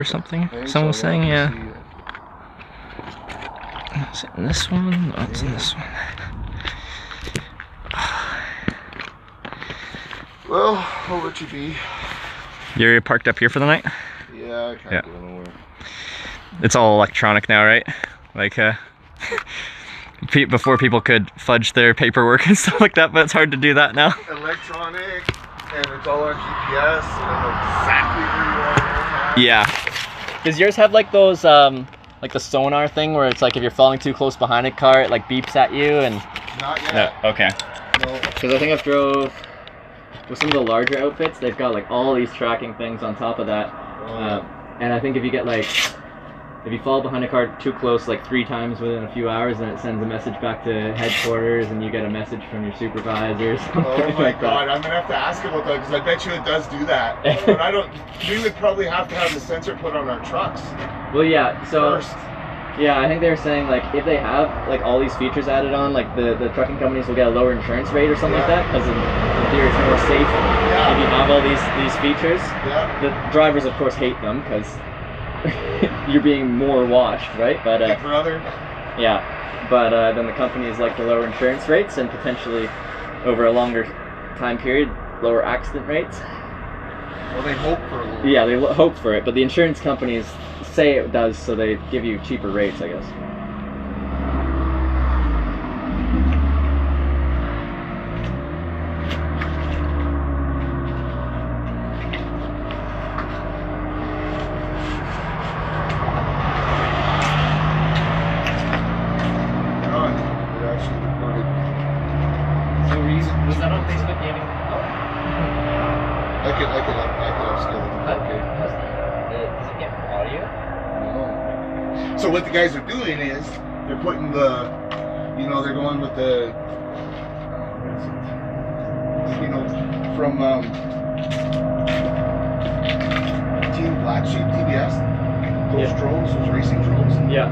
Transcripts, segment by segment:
or something. Someone was saying, yeah. Is it in this one? Oh, it's in this one. Well, I'll let you be. You're parked up here for the night? Yeah, I can't go nowhere. It's all electronic now, right? Like, before people could fudge their paperwork and stuff like that, but it's hard to do that now. Electronic, and it's all on GPS, and exactly where you are. Yeah. Does yours have like those, like the sonar thing where it's like if you're falling too close behind a car, it like beeps at you and... Not yet. No, okay. No. Because I think I've drove with some of the larger outfits, they've got like all these tracking things on top of that. And I think if you get like, if you fall behind a car too close like 3 times within a few hours, then it sends a message back to headquarters and you get a message from your supervisor or something. Oh my like god, that. I'm gonna have to ask about that because I bet you it does do that. But I don't, we would probably have to have the sensor put on our trucks. Well, yeah, so... First. Yeah, I think they were saying like if they have like all these features added on, like the trucking companies will get a lower insurance rate or something like that, because in theory it's more safe if you have all these features. Yeah. The drivers of course hate them because you're being more watched, right? But brother. yeah, but then the companies like the lower insurance rates and potentially over a longer time period lower accident rates. Well, they hope for a little. Yeah, they hope for it, but the insurance companies say it does, so they give you cheaper rates, I guess. It actually recorded. So was that on Facebook Gaming? I could upscale it. Okay. Does it get audio? No. So what the guys are doing is they're putting the, they're going with the, from Team Black Sheep TBS, those drones, those racing drones. Yeah.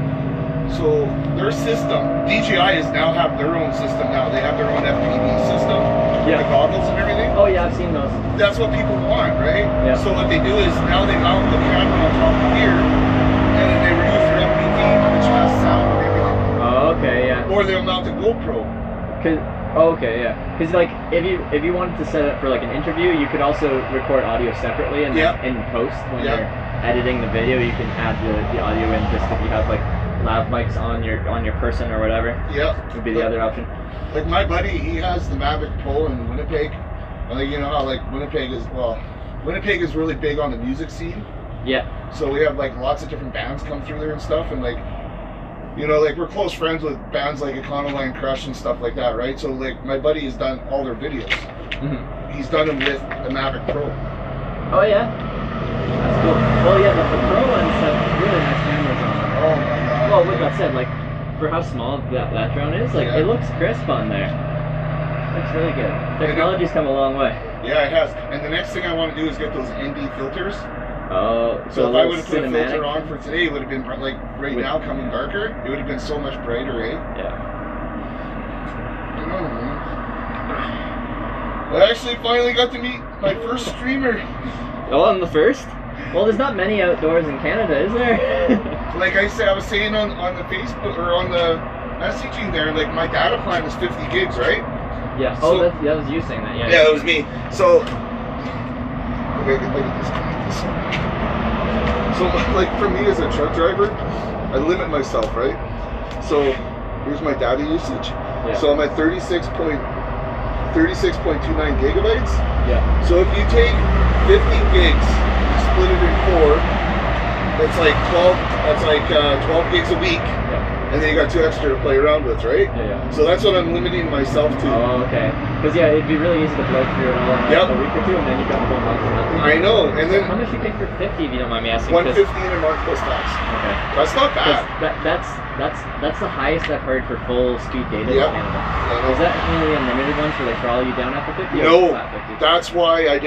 So their system, DJI is now have their own system now. They have their own FPV system. Yeah. The goggles and everything. Oh yeah, I've seen those. That's what people want, right? Yeah. So what they do is now they mount the camera on top of here, and then they use their FPV, which has sound and everything. Oh, okay, yeah. Or they'll mount a GoPro. Okay, yeah. Because like if you wanted to set it for like an interview, you could also record audio separately and in post when you're editing the video, you can add the audio in just if you have like lav mics on your person or whatever. Yeah. Would be the other option. Like my buddy, he has the Mavic Pro in Winnipeg. Like you know how like Winnipeg is really big on the music scene. Yeah. So we have like lots of different bands come through there and stuff, and like like we're close friends with bands like Econoline Crush and stuff like that, right? So like my buddy has done all their videos. Mm-hmm. He's done them with the Mavic Pro. Oh yeah. That's cool. Well, yeah, the Pro ones have really nice cameras on them. Oh my god. Well, with that said, like for how small that drone is, like it looks crisp on there. Looks really good. Technology's come a long way. Yeah, it has. And the next thing I want to do is get those ND filters. Oh, so if I would have put a filter on for today, it would have been like right now coming darker. It would have been so much brighter, eh? Yeah. I know, man. I actually finally got to meet my first streamer. Oh, I'm the first? Well, there's not many outdoors in Canada, is there? Like I was saying on the Facebook or on the messaging there, like my data plan is 50 gigs, right? Yeah. Oh, that was you saying that. Yeah. Yeah, that was me. So, so like for me as a truck driver, I limit myself, right? So here's my data usage. Yeah. So I'm at 36.29 gigabytes. Yeah. So if you take 50 gigs, split it in 4, that's like 12. That's like 12 gigs a week. And then you got 2 extra to play around with, right? Yeah. So that's what I'm limiting myself to. Oh, okay. Because yeah, it'd be really easy to blow through it all in like a week or two, and then you got the whole month for nothing. I know. And then how much you pay for 50, if you don't mind me asking? 150 in a month plus tax. Okay. That's not bad. that's the highest I've heard for full speed data Yeah. in Canada. I Is know. that any of the unlimited ones where they throttle you down after 50? Or No, flat 50? that's why I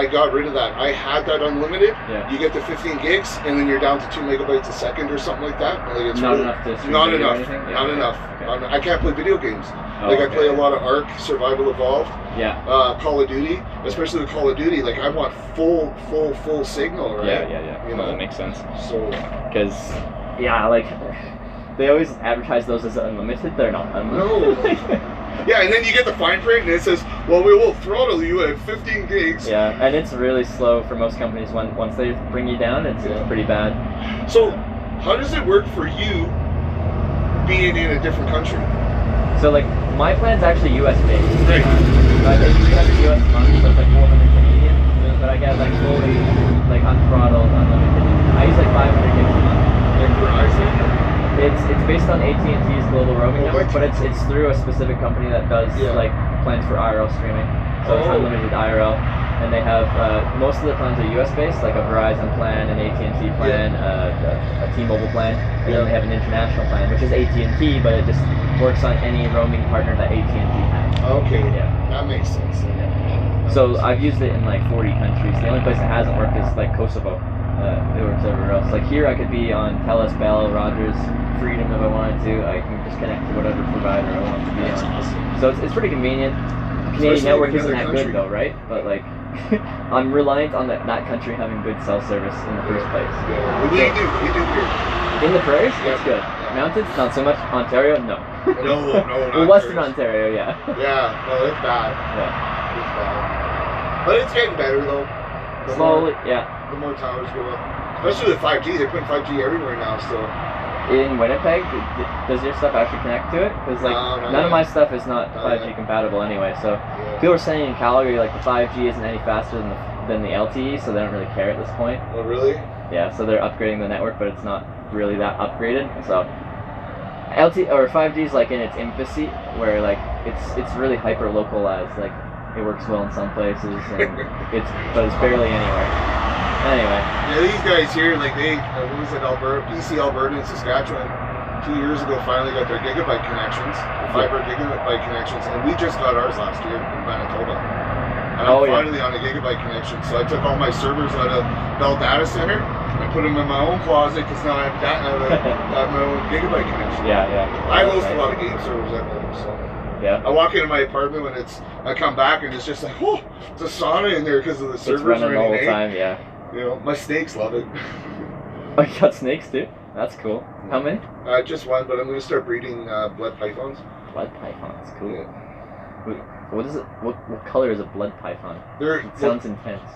got rid of that. I had that unlimited. Yeah. You get the 15 gigs, and then you're down to 2 megabytes a second or something like that. Like it's Not really- enough to stream Not video or enough. anything? Yeah, Not okay. enough. Okay. I can't play video games. Oh, Like I okay. play a lot of Ark, Survival Evolved, Yeah. Call of Duty, especially with Call of Duty. Like I want full signal, right? Yeah. You Well, know? that makes sense. So Because, yeah, like, they always advertise those as unlimited. They're not no. unlimited. Yeah, and then you get the fine print, and it says, "Well, we will throttle you at 15 gigs." Yeah, and it's really slow for most companies. Once they bring you down, it's pretty bad. So, how does it work for you being in a different country? So, like, my plan's actually US based. Right. But it's 300 US months, so it's like 400 Canadian. But I get like fully, like, unthrottled, unlimited. I use like 500 gigs a month. Like Verizon? It's based on AT&T's global roaming Oh, network, like- but it's through a specific company that does Yeah. like plans for IRL streaming. So it's Oh. unlimited IRL, and they have most of the plans are US based, like a Verizon plan, an AT&T plan, a T-Mobile plan, and then they have an international plan, which is AT&T, but it just works on any roaming partner that AT&T has. Okay, Yeah. that makes sense. So I've used it in like 40 countries. The only place it hasn't worked is like Kosovo. It works everywhere else. Like here, I could be on Telus, Bell, Rogers, Freedom if I wanted to. I can just connect to whatever provider I want to be That's on. awesome. So it's pretty convenient. Canadian Especially network in isn't that another good country. though, right? But like, I'm reliant on that country having good cell service in the first place. Yeah. We do here. In the prairies, it's Yeah. good. Mountains, not so much. Ontario, no. No, not Well, Western prairies. Ontario, yeah. Yeah, no, it's bad. Yeah. It's bad. But it's getting better though. The Slowly, more, yeah. the more towers go up. Especially with 5G, they're putting 5G everywhere now still. In Winnipeg, does your stuff actually connect to it? Because like No, not none of yet. my stuff is not Not 5G yet. compatible anyway. So Yeah. people are saying in Calgary like the 5G isn't any faster than the LTE, so they don't really care at this point. Oh, really? Yeah, so they're upgrading the network, but it's not really that upgraded. So LTE or 5G is like in its infancy, where like it's really hyper localized. Like it works well in some places, and but it's barely anywhere. Anyway. Yeah, these guys here, like what was it, Alberta, BC, Alberta, and Saskatchewan, 2 years ago finally got their gigabyte connections, fiber gigabyte connections, and we just got ours last year in Manitoba. And Oh, I'm yeah. finally on a gigabyte connection, so I took all my servers out of Bell Data Center and put them in my own closet because now I have my own gigabyte connection. Yeah. I host a lot of game servers at home, so. Yeah. I walk into my apartment when I come back and it's just like, oh, it's a sauna in there because of the It's servers running the whole running, eh? time. Yeah. You know, my snakes love it. Oh, you got snakes too? That's cool. How many? Just one, but I'm going to start breeding blood pythons. Blood pythons. Cool. Yeah. Wait, what is it? What color is a blood python? They're, It sounds intense.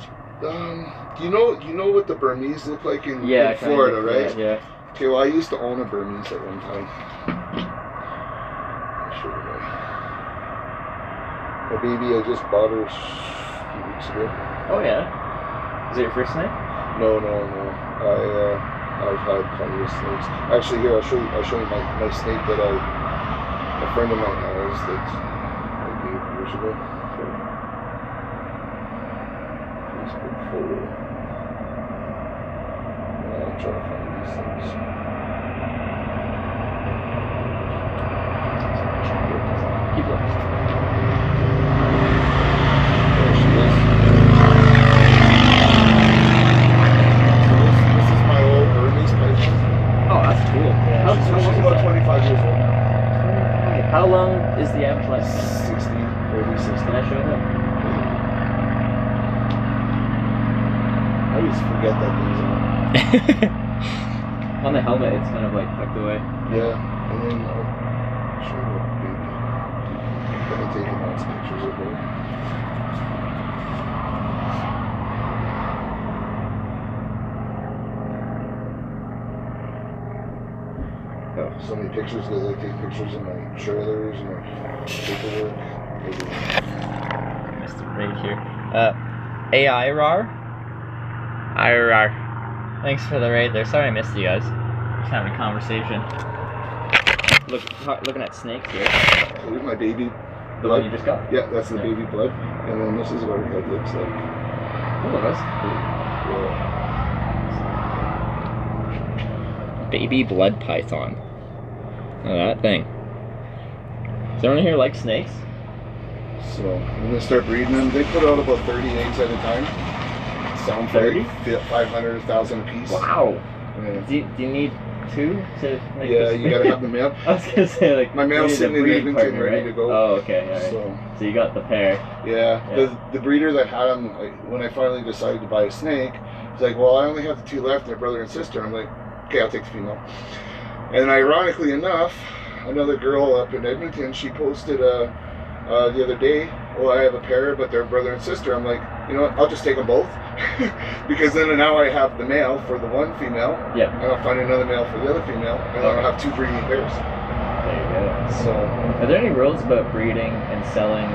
you know what the Burmese look like in Yeah, Florida, kinda, right? Yeah. Okay, well, I used to own a Burmese at one time. I'll show you that. My baby, I just bought her a few weeks ago. Oh yeah. Is it your first snake? No. I've had plenty of snakes. Actually, here I'll show you my snake that a friend of mine has that I gave years ago. Facebook photo. Yeah, I'm trying to find these things. Keep looking. There she is. This is my old Burmese python. Oh, that's cool. How She's long is about that? 25 years old now. How long is the average lifespan? 60, 40, 60. Can I show them? I always forget that thing's on. On the helmet, it's kind of like tucked away. Yeah, and then I'll show you what baby. I've been taking lots of pictures of her. Oh. So many pictures because I take pictures in my trailers and my paperwork. Missed it right here. AI RAR? IRR. Thanks for the raid there. Sorry I missed you guys. Just having a conversation. Looking at snakes here. Here's my baby. The one you just got? Yeah, that's the Yeah. baby blood. And then this is what her head looks like. Oh, that's Yeah. cool. Baby blood python. Oh, that thing. Does everyone here like snakes? So I'm gonna start breeding them. They put out about 30 eggs at a time. Sound 30? 500, 1,000 a piece. Wow. Yeah. Do you need two to make Yeah, this? you gotta have the male. I was gonna say, like, My male's you need a sitting in breeding Edmonton partner, ready right? to go. Oh, okay, alright. So You got the pair. yeah, Yeah. the breeder that had them, when I finally decided to buy a snake, he's like, well, I only have the two left, they're brother and sister. I'm like, okay, I'll take the female. And ironically enough, another girl up in Edmonton, she posted the other day, well, I have a pair, but they're brother and sister. I'm like, you know what, I'll just take them both. Because then now I have the male for the one female, Yeah. and I'll find another male for the other female, and then I'll have two breeding pairs. There you go. So, Are there any rules about breeding and selling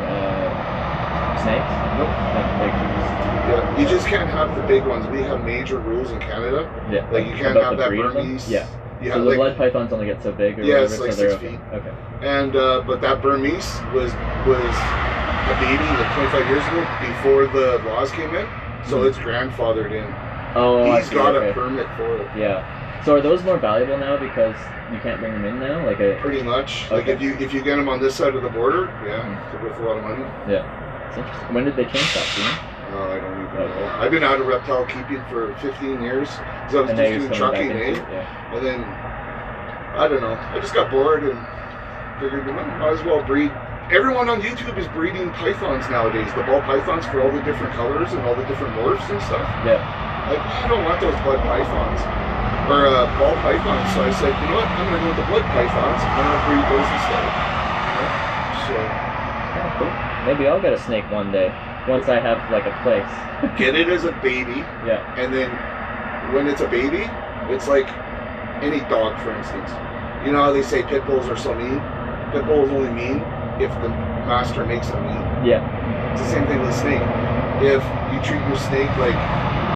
snakes? nope. Yeah, you just can't have the big ones. We have major rules in Canada. Yeah. Like, you can't About have the that breed of them? Burmese. Yeah. You So have, the like, blood pythons only get so big or Yeah, whatever, it's like so they're 6 okay. feet. Okay. and but that Burmese was a baby like 25 years ago before the laws came in, so it's grandfathered in. Oh, I He's see, got okay. a permit for it. Yeah. So are those more valuable now because you can't bring them in now? Like a Pretty much. Like Okay. if you get them on this side of the border, yeah, it's worth a lot of money. yeah. It's interesting. When did they change that? Do you know? Oh, I don't even know. I've been out of reptile keeping for 15 years. So I was And now just you're doing just coming trucking, back into eh? it, yeah. And then I don't know. I just got bored and figured, well, might as well breed. Everyone on YouTube is breeding pythons nowadays. The ball pythons for all the different colors and all the different morphs and stuff. Yeah. Like, I don't want those blood pythons or ball pythons. So I said, you know what? I'm gonna go with the blood pythons. I'm gonna breed those instead. So Yeah, cool. Maybe I'll get a snake one day once I have like a place. get it as a baby, Yeah. and then when it's a baby, it's like any dog, for instance. You know how they say pit bulls are so mean? Pit bulls only mean if the master makes them mean. Yeah. It's the same thing with snake. If you treat your snake like